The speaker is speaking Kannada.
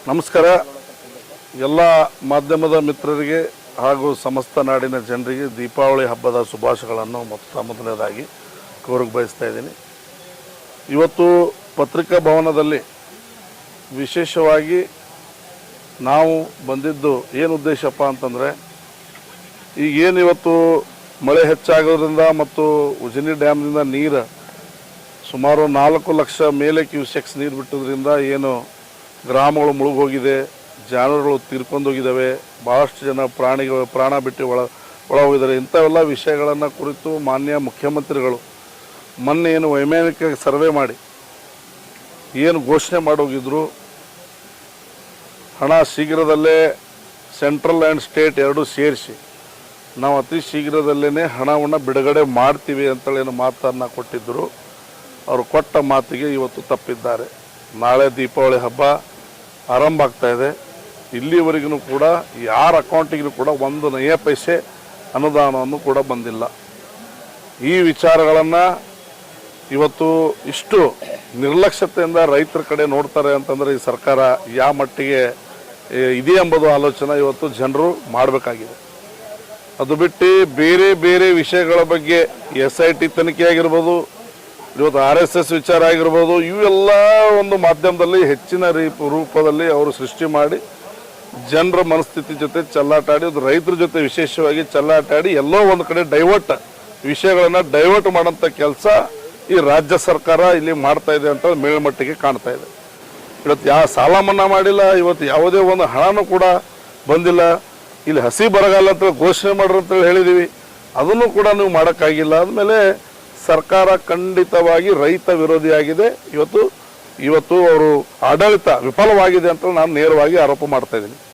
ನಮಸ್ಕಾರ ಎಲ್ಲ ಮಾಧ್ಯಮದ ಮಿತ್ರರಿಗೆ ಹಾಗೂ ಸಮಸ್ತ ನಾಡಿನ ಜನರಿಗೆ ದೀಪಾವಳಿ ಹಬ್ಬದ ಶುಭಾಶಯಗಳನ್ನು ಮೊದಲನೇದಾಗಿ ಕೋರಕ್ಕೆ ಬಯಸ್ತಾ ಇದ್ದೀನಿ. ಇವತ್ತು ಪತ್ರಿಕಾ ಭವನದಲ್ಲಿ ವಿಶೇಷವಾಗಿ ನಾವು ಬಂದಿದ್ದು ಏನು ಉದ್ದೇಶಪ್ಪ ಅಂತಂದರೆ, ಈಗೇನು ಇವತ್ತು ಮಳೆ ಹೆಚ್ಚಾಗೋದ್ರಿಂದ ಮತ್ತು ಉಜನಿ ಡ್ಯಾಮ್ನಿಂದ ನೀರು ಸುಮಾರು 4 ಲಕ್ಷ ಮೇಲೆ ಕ್ಯೂಸೆಕ್ಸ್ ನೀರು ಬಿಟ್ಟೋದ್ರಿಂದ ಏನು ಗ್ರಾಮಗಳು ಮುಳುಗೋಗಿದೆ, ಜಾನುವಾರುಗಳು ತೀರ್ಕೊಂಡೋಗಿದ್ದಾವೆ, ಭಾಳಷ್ಟು ಜನ ಪ್ರಾಣ ಬಿಟ್ಟು ಒಳ ಹೋಗಿದ್ದಾರೆ. ಇಂಥವೆಲ್ಲ ವಿಷಯಗಳನ್ನು ಕುರಿತು ಮಾನ್ಯ ಮುಖ್ಯಮಂತ್ರಿಗಳು ಮೊನ್ನೆ ಏನು ವೈಜ್ಞಾನಿಕ ಸರ್ವೆ ಮಾಡಿ ಏನು ಘೋಷಣೆ ಮಾಡೋಗಿದ್ರು, ಹಣ ಶೀಘ್ರದಲ್ಲೇ ಸೆಂಟ್ರಲ್ ಆ್ಯಂಡ್ ಸ್ಟೇಟ್ ಎರಡೂ ಸೇರಿಸಿ ನಾವು ಅತಿ ಶೀಘ್ರದಲ್ಲೇ ಹಣವನ್ನು ಬಿಡುಗಡೆ ಮಾಡ್ತೀವಿ ಅಂತೇಳಿ ಏನು ಮಾತನ್ನು ಕೊಟ್ಟಿದ್ದರು. ಅವರು ಕೊಟ್ಟ ಮಾತಿಗೆ ಇವತ್ತು ತಪ್ಪಿದ್ದಾರೆ. ನಾಳೆ ದೀಪಾವಳಿ ಹಬ್ಬ ಆರಂಭ ಆಗ್ತಾಯಿದೆ. ಇಲ್ಲಿವರೆಗೂ ಕೂಡ ಯಾರ ಅಕೌಂಟಿಗೂ ಕೂಡ 1 ನಯ ಪೈಸೆ ಅನುದಾನವನ್ನು ಕೂಡ ಬಂದಿಲ್ಲ. ಈ ವಿಚಾರಗಳನ್ನು ಇವತ್ತು ಇಷ್ಟು ನಿರ್ಲಕ್ಷ್ಯತೆಯಿಂದ ರೈತರ ಕಡೆ ನೋಡ್ತಾರೆ ಅಂತಂದರೆ ಈ ಸರ್ಕಾರ ಯಾವ ಮಟ್ಟಿಗೆ ಇದೆ ಎಂಬುದು ಆಲೋಚನೆ ಇವತ್ತು ಜನರು ಮಾಡಬೇಕಾಗಿದೆ. ಅದು ಬಿಟ್ಟು ಬೇರೆ ಬೇರೆ ವಿಷಯಗಳ ಬಗ್ಗೆ SIT ತನಿಖೆ ಆಗಿರ್ಬೋದು, ಇವತ್ತು RSS ವಿಚಾರ ಆಗಿರ್ಬೋದು, ಇವೆಲ್ಲ ಒಂದು ಮಾಧ್ಯಮದಲ್ಲಿ ಹೆಚ್ಚಿನ ರೂಪದಲ್ಲಿ ಅವರು ಸೃಷ್ಟಿ ಮಾಡಿ ಜನರ ಮನಸ್ಥಿತಿ ಜೊತೆ ಚೆಲ್ಲಾಟಾಡಿ, ಅದು ರೈತರ ಜೊತೆ ವಿಶೇಷವಾಗಿ ಚೆಲ್ಲಾಟಾಡಿ ಎಲ್ಲೋ ಒಂದು ಕಡೆ ವಿಷಯಗಳನ್ನು ಡೈವರ್ಟ್ ಮಾಡೋಂಥ ಕೆಲಸ ಈ ರಾಜ್ಯ ಸರ್ಕಾರ ಇಲ್ಲಿ ಮಾಡ್ತಾ ಇದೆ ಅಂತ ಮೇಲ್ಮಟ್ಟಿಗೆ ಕಾಣ್ತಾ ಇದೆ. ಇವತ್ತು ಸಾಲ ಮನ್ನಾ ಮಾಡಿಲ್ಲ, ಇವತ್ತು ಯಾವುದೇ ಒಂದು ಹಣನೂ ಕೂಡ ಬಂದಿಲ್ಲ. ಇಲ್ಲಿ ಹಸಿ ಬರಗಾಲ ಅಂತ ಘೋಷಣೆ ಮಾಡ್ರಿ ಅಂತೇಳಿ ಹೇಳಿದ್ದೀವಿ, ಅದನ್ನು ಕೂಡ ನೀವು ಮಾಡೋಕ್ಕಾಗಿಲ್ಲ. ಆದಮೇಲೆ ಸರ್ಕಾರ ಖಂಡಿತವಾಗಿ ರೈತ ವಿರೋಧಿಯಾಗಿದೆ. ಇವತ್ತು ಅವರು ಆಡಳಿತ ವಿಫಲವಾಗಿದೆ ಅಂತ ನಾನು ನೇರವಾಗಿ ಆರೋಪ ಮಾಡ್ತಾ ಇದ್ದೀನಿ.